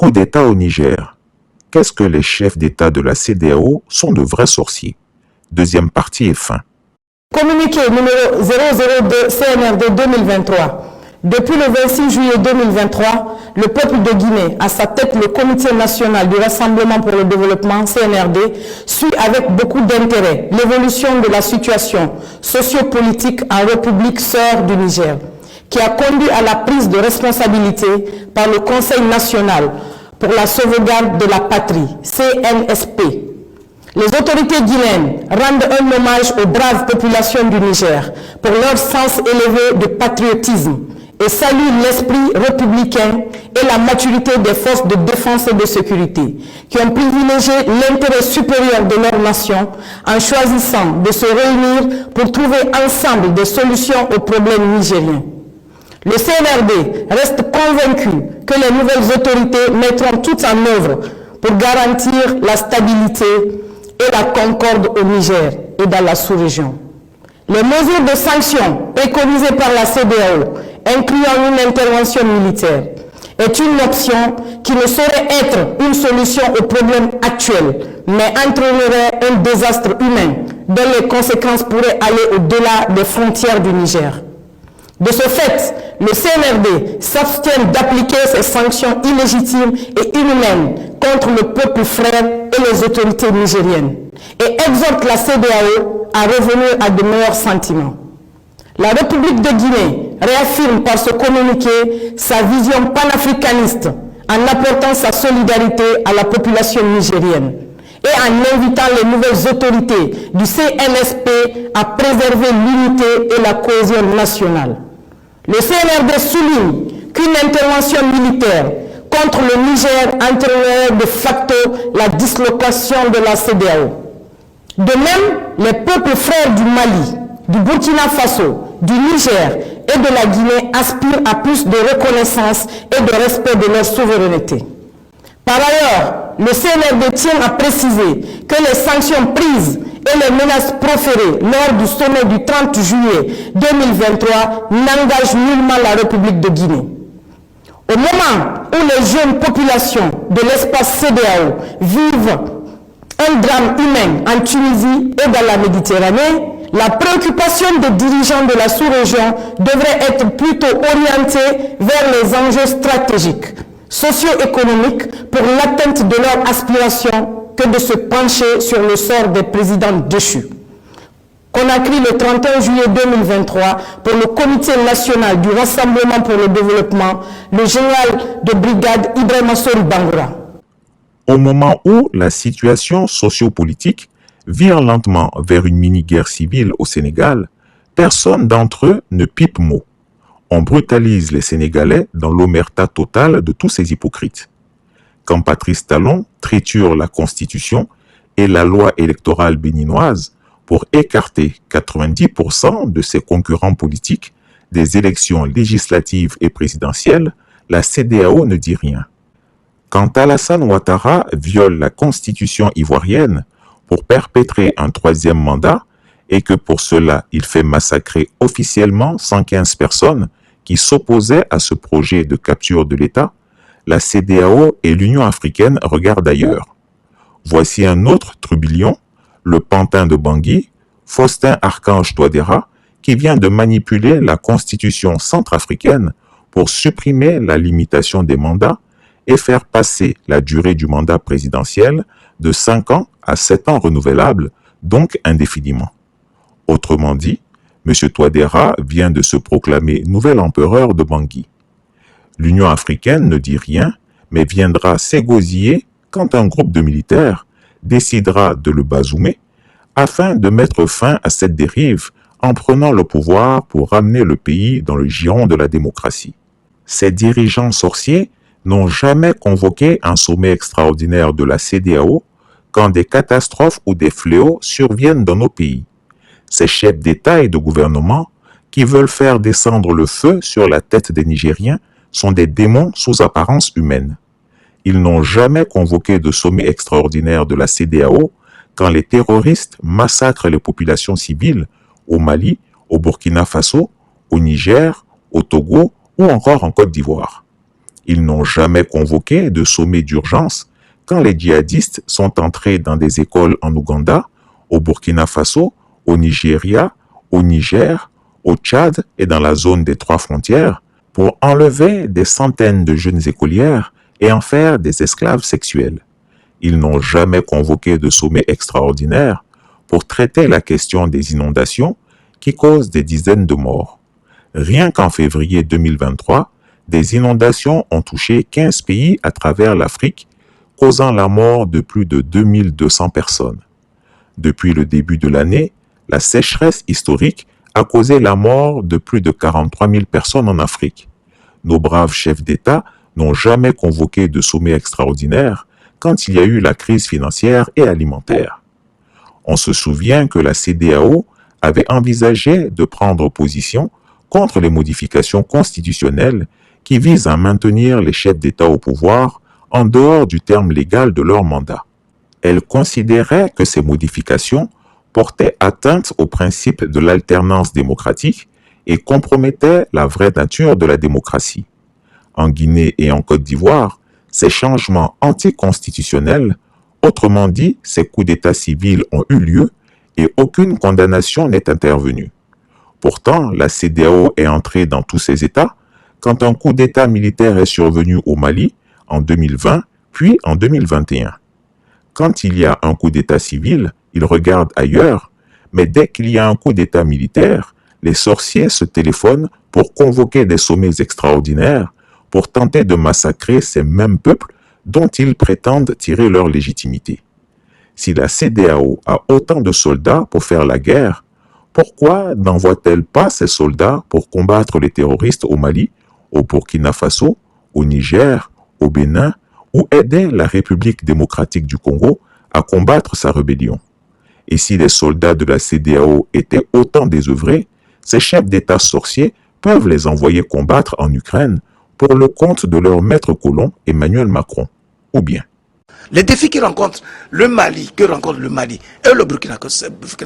Coup d'État au Niger. Qu'est-ce que les chefs d'État de la CEDEAO sont de vrais sorciers? Deuxième partie et fin. Communiqué numéro 002 CNRD 2023. Depuis le 26 juillet 2023, le peuple de Guinée, à sa tête le Comité national du Rassemblement pour le développement CNRD, suit avec beaucoup d'intérêt l'évolution de la situation sociopolitique en République sœur du Niger, qui a conduit à la prise de responsabilité par le Conseil national pour la sauvegarde de la patrie, CNSP. Les autorités guinéennes rendent un hommage aux braves populations du Niger pour leur sens élevé de patriotisme et saluent l'esprit républicain et la maturité des forces de défense et de sécurité qui ont privilégié l'intérêt supérieur de leur nation en choisissant de se réunir pour trouver ensemble des solutions aux problèmes nigériens. Le CNRD reste convaincu que les nouvelles autorités mettront tout en œuvre pour garantir la stabilité et la concorde au Niger et dans la sous-région. Les mesures de sanctions préconisées par la CEDEAO, incluant une intervention militaire, est une option qui ne saurait être une solution aux problèmes actuels, mais entraînerait un désastre humain dont les conséquences pourraient aller au-delà des frontières du Niger. De ce fait, le CNRD s'abstient d'appliquer ces sanctions illégitimes et inhumaines contre le peuple frère et les autorités nigériennes et exhorte la CEDEAO à revenir à de meilleurs sentiments. La République de Guinée réaffirme par ce communiqué sa vision panafricaniste en apportant sa solidarité à la population nigérienne et en invitant les nouvelles autorités du CNSP à préserver l'unité et la cohésion nationale. Le CNRD souligne qu'une intervention militaire contre le Niger entraînerait de facto la dislocation de la CEDEAO. De même, les peuples frères du Mali, du Burkina Faso, du Niger et de la Guinée aspirent à plus de reconnaissance et de respect de leur souveraineté. Par ailleurs, le CNRD tient à préciser que les sanctions prises et les menaces proférées lors du sommet du 30 juillet 2023 n'engagent nullement la République de Guinée. Au moment où les jeunes populations de l'espace CEDEAO vivent un drame humain en Tunisie et dans la Méditerranée, la préoccupation des dirigeants de la sous-région devrait être plutôt orientée vers les enjeux stratégiques, socio-économiques pour l'atteinte de leurs aspirations que de se pencher sur le sort des présidents déchus. Conakry le 31 juillet 2023 pour le Comité national du Rassemblement pour le développement, le général de brigade Ibrahima Sori Bangoura. Au moment où la situation sociopolitique vire lentement vers une mini-guerre civile au Sénégal, personne d'entre eux ne pipe mot. On brutalise les Sénégalais dans l'omerta totale de tous ces hypocrites. Quand Patrice Talon triture la Constitution et la loi électorale béninoise pour écarter 90% de ses concurrents politiques des élections législatives et présidentielles, la CEDEAO ne dit rien. Quand Alassane Ouattara viole la Constitution ivoirienne pour perpétrer un troisième mandat et que pour cela il fait massacrer officiellement 115 personnes qui s'opposaient à ce projet de capture de l'État, la CEDEAO et l'Union africaine regardent ailleurs. Voici un autre trublion, le pantin de Bangui, Faustin Archange Touadéra, qui vient de manipuler la constitution centrafricaine pour supprimer la limitation des mandats et faire passer la durée du mandat présidentiel de 5 ans à 7 ans renouvelables, donc indéfiniment. Autrement dit, M. Touadéra vient de se proclamer nouvel empereur de Bangui. L'Union africaine ne dit rien, mais viendra s'égosiller quand un groupe de militaires décidera de le bazoumer afin de mettre fin à cette dérive en prenant le pouvoir pour ramener le pays dans le giron de la démocratie. Ces dirigeants sorciers n'ont jamais convoqué un sommet extraordinaire de la CEDEAO quand des catastrophes ou des fléaux surviennent dans nos pays. Ces chefs d'État et de gouvernement qui veulent faire descendre le feu sur la tête des Nigériens sont des démons sous apparence humaine. Ils n'ont jamais convoqué de sommet extraordinaire de la CEDEAO quand les terroristes massacrent les populations civiles au Mali, au Burkina Faso, au Niger, au Togo ou encore en Côte d'Ivoire. Ils n'ont jamais convoqué de sommet d'urgence quand les djihadistes sont entrés dans des écoles en Ouganda, au Burkina Faso, au Nigeria, au Niger, au Tchad et dans la zone des 3 frontières pour enlever des centaines de jeunes écolières et en faire des esclaves sexuels. Ils n'ont jamais convoqué de sommet extraordinaire pour traiter la question des inondations qui causent des dizaines de morts. Rien qu'en février 2023, des inondations ont touché 15 pays à travers l'Afrique, causant la mort de plus de 2200 personnes. Depuis le début de l'année, la sécheresse historique a causé la mort de plus de 43 000 personnes en Afrique. Nos braves chefs d'État n'ont jamais convoqué de sommet extraordinaire quand il y a eu la crise financière et alimentaire. On se souvient que la CEDEAO avait envisagé de prendre position contre les modifications constitutionnelles qui visent à maintenir les chefs d'État au pouvoir en dehors du terme légal de leur mandat. Elle considérait que ces modifications portaient atteinte au principe de l'alternance démocratique et compromettaient la vraie nature de la démocratie. En Guinée et en Côte d'Ivoire, ces changements anticonstitutionnels, autrement dit, ces coups d'État civils ont eu lieu et aucune condamnation n'est intervenue. Pourtant, la CEDEAO est entrée dans tous ces États quand un coup d'État militaire est survenu au Mali en 2020, puis en 2021. Quand il y a un coup d'État civil, ils regardent ailleurs, mais dès qu'il y a un coup d'État militaire, les sorciers se téléphonent pour convoquer des sommets extraordinaires pour tenter de massacrer ces mêmes peuples dont ils prétendent tirer leur légitimité. Si la CEDEAO a autant de soldats pour faire la guerre, pourquoi n'envoie-t-elle pas ces soldats pour combattre les terroristes au Mali, au Burkina Faso, au Niger, au Bénin, ou aider la République démocratique du Congo à combattre sa rébellion? Et si les soldats de la CEDEAO étaient autant désœuvrés, ces chefs d'État sorciers peuvent les envoyer combattre en Ukraine pour le compte de leur maître colon Emmanuel Macron. Ou bien les défis que rencontre le Mali et le Burkina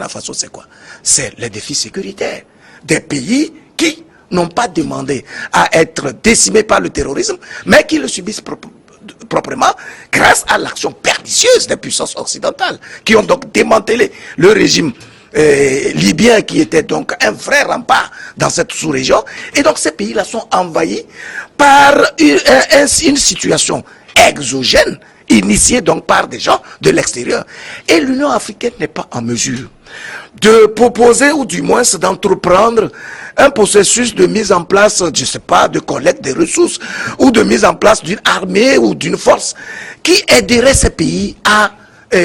Faso, c'est quoi? C'est les défis sécuritaires des pays qui n'ont pas demandé à être décimés par le terrorisme, mais qui le subissent proprement grâce à l'action pernicieuse des puissances occidentales, qui ont donc démantelé le régime libyen, qui était donc un vrai rempart dans cette sous-région. Et donc ces pays-là sont envahis par une situation exogène, initiée donc par des gens de l'extérieur. Et l'Union africaine n'est pas en mesure de proposer, ou du moins d'entreprendre un processus de mise en place, je ne sais pas, de collecte des ressources, ou de mise en place d'une armée ou d'une force qui aiderait ces pays à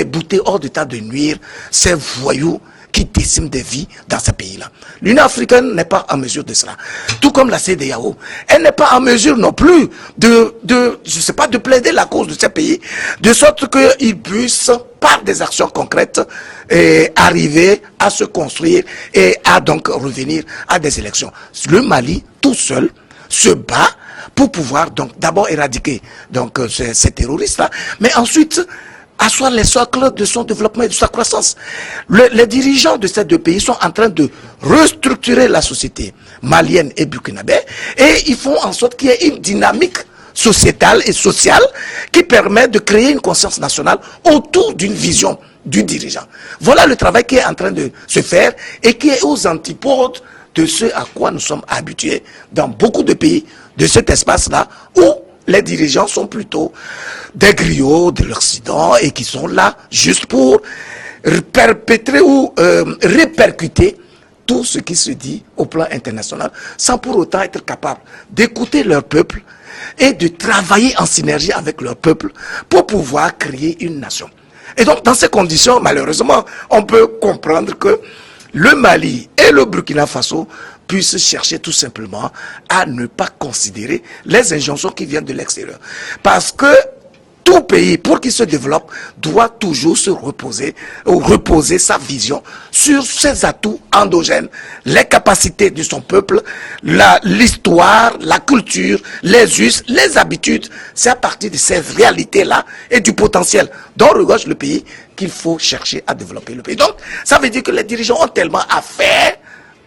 bouter hors d'état de nuire ces voyous qui déciment des vies dans ces pays-là. L'Union africaine n'est pas en mesure de cela. Tout comme la CEDEAO, elle n'est pas en mesure non plus de plaider la cause de ces pays, de sorte qu'ils puissent, par des actions concrètes, arriver à se construire et à donc revenir à des élections. Le Mali, tout seul, se bat pour pouvoir donc d'abord éradiquer donc ces terroristes-là, mais ensuite asseoir les socles de son développement et de sa croissance. Les dirigeants de ces deux pays sont en train de restructurer la société malienne et burkinabé, et ils font en sorte qu'il y ait une dynamique sociétale et sociale qui permet de créer une conscience nationale autour d'une vision du dirigeant. Voilà le travail qui est en train de se faire et qui est aux antipodes de ce à quoi nous sommes habitués dans beaucoup de pays de cet espace-là, où les dirigeants sont plutôt des griots de l'Occident et qui sont là juste pour perpétrer ou répercuter tout ce qui se dit au plan international, sans pour autant être capable d'écouter leur peuple et de travailler en synergie avec leur peuple pour pouvoir créer une nation. Et donc, dans ces conditions, malheureusement, on peut comprendre que le Mali et le Burkina Faso puissent chercher tout simplement à ne pas considérer les injonctions qui viennent de l'extérieur. Parce que tout pays, pour qu'il se développe, doit toujours se reposer sa vision sur ses atouts endogènes, les capacités de son peuple, l'histoire, la culture, les us, les habitudes. C'est à partir de ces réalités-là et du potentiel dont regorge le pays qu'il faut chercher à développer le pays. Donc, ça veut dire que les dirigeants ont tellement à faire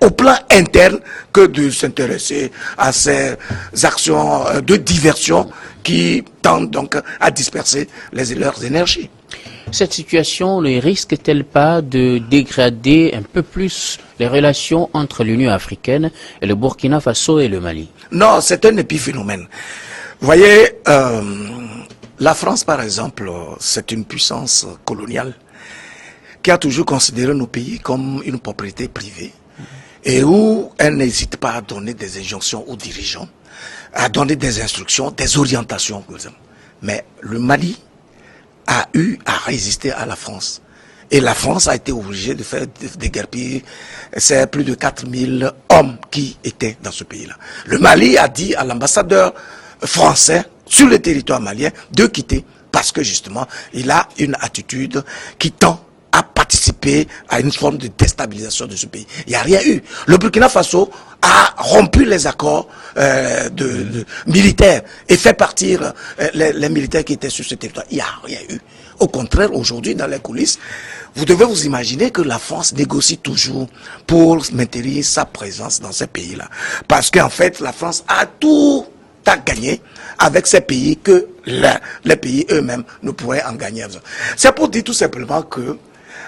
au plan interne que de s'intéresser à ces actions de diversion qui tendent donc à disperser leurs énergies. Cette situation ne risque-t-elle pas de dégrader un peu plus les relations entre l'Union africaine et le Burkina Faso et le Mali? Non, c'est un épiphénomène. Vous voyez, la France, par exemple, c'est une puissance coloniale qui a toujours considéré nos pays comme une propriété privée et où elle n'hésite pas à donner des injonctions aux dirigeants, à donner des instructions, des orientations. Mais le Mali a eu à résister à la France. Et la France a été obligée de faire déguerpir c'est plus de 4000 hommes qui étaient dans ce pays-là. Le Mali a dit à l'ambassadeur français sur le territoire malien de quitter parce que justement, il a une attitude qui tend à participer à une forme de déstabilisation de ce pays. Il n'y a rien eu. Le Burkina Faso a rompu les accords militaires et fait partir les militaires qui étaient sur ce territoire. Il n'y a rien eu. Au contraire, aujourd'hui, dans les coulisses, vous devez vous imaginer que la France négocie toujours pour maintenir sa présence dans ces pays-là. Parce qu'en fait, la France a tout à gagner avec ces pays que les pays eux-mêmes ne pourraient en gagner. C'est pour dire tout simplement que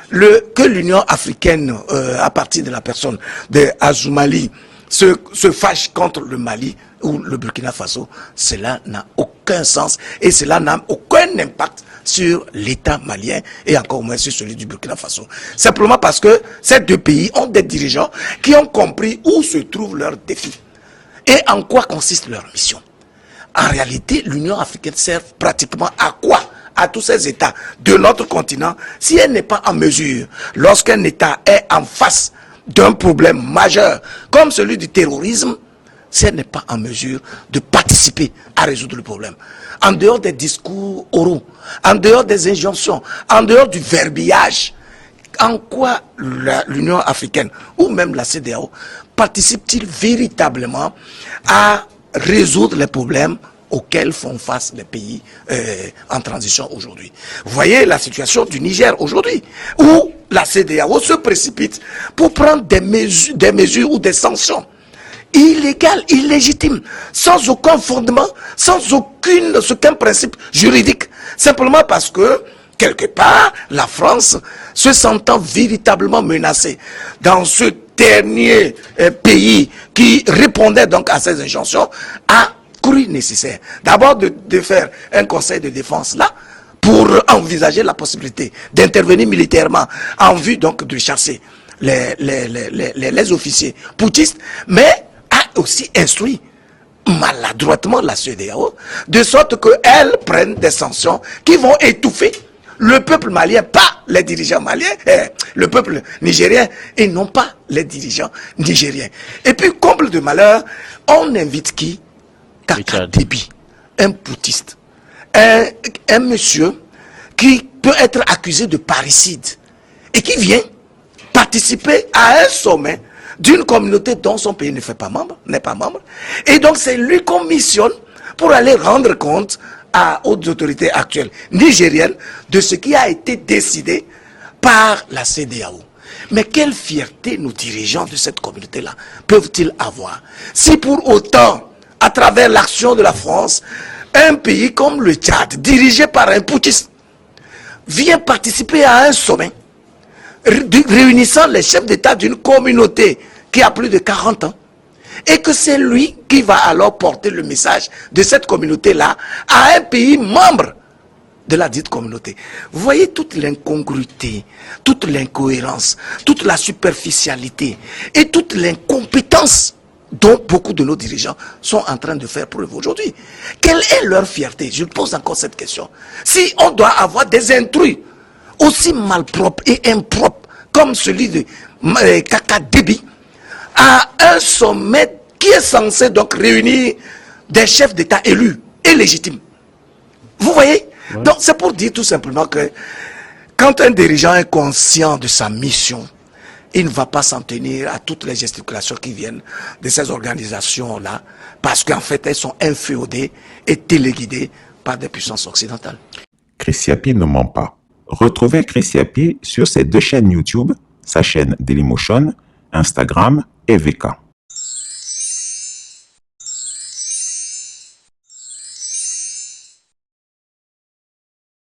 l'Union africaine, à partir de la personne de Azoumali, se fâche contre le Mali ou le Burkina Faso, cela n'a aucun sens et cela n'a aucun impact sur l'État malien et encore moins sur celui du Burkina Faso. Simplement parce que ces deux pays ont des dirigeants qui ont compris où se trouvent leurs défis et en quoi consiste leur mission. En réalité, l'Union africaine sert pratiquement à quoi? À tous ces États de notre continent, si elle n'est pas en mesure, lorsqu'un État est en face d'un problème majeur, comme celui du terrorisme, si elle n'est pas en mesure de participer à résoudre le problème. En dehors des discours oraux, en dehors des injonctions, en dehors du verbiage, en quoi l'Union africaine ou même la CEDEAO participe-t-il véritablement à résoudre les problèmes auxquels font face les pays en transition aujourd'hui? Vous voyez la situation du Niger aujourd'hui, où la CEDEAO se précipite pour prendre des mesures ou des sanctions illégales, illégitimes, sans aucun fondement, sans aucun principe juridique, simplement parce que, quelque part, la France, se sentant véritablement menacée dans ce dernier pays qui répondait donc à ces injonctions, a cru nécessaire d'abord de faire un conseil de défense là, pour envisager la possibilité d'intervenir militairement en vue donc de chasser les officiers putschistes, mais a aussi instruit maladroitement la CEDEAO, de sorte qu'elle prenne des sanctions qui vont étouffer le peuple malien, pas les dirigeants maliens, le peuple nigérien, et non pas les dirigeants nigériens. Et puis, comble de malheur, on invite qui? Kaka Déby, un putschiste, un monsieur qui peut être accusé de parricide et qui vient participer à un sommet d'une communauté dont son pays n'est pas membre, et donc c'est lui qu'on missionne pour aller rendre compte aux autorités actuelles nigériennes de ce qui a été décidé par la CEDEAO. Mais quelle fierté nos dirigeants de cette communauté-là peuvent-ils avoir si pour autant, à travers l'action de la France, un pays comme le Tchad, dirigé par un putschiste, vient participer à un sommet réunissant les chefs d'État d'une communauté qui a plus de 40 ans, et que c'est lui qui va alors porter le message de cette communauté-là à un pays membre de la dite communauté. Vous voyez toute l'incongruité, toute l'incohérence, toute la superficialité et toute l'incompétence dont beaucoup de nos dirigeants sont en train de faire preuve aujourd'hui. Quelle est leur fierté? Je pose encore cette question. Si on doit avoir des intrus aussi malpropres et impropres comme celui de Kaka Déby à un sommet qui est censé donc réunir des chefs d'État élus et légitimes. Vous voyez? Ouais. Donc c'est pour dire tout simplement que quand un dirigeant est conscient de sa mission, il ne va pas s'en tenir à toutes les gesticulations qui viennent de ces organisations-là, parce qu'en fait, elles sont inféodées et téléguidées par des puissances occidentales. Chris Yapi ne ment pas. Retrouvez Chris Yapi sur ses deux chaînes YouTube, sa chaîne Dailymotion, Instagram et VK.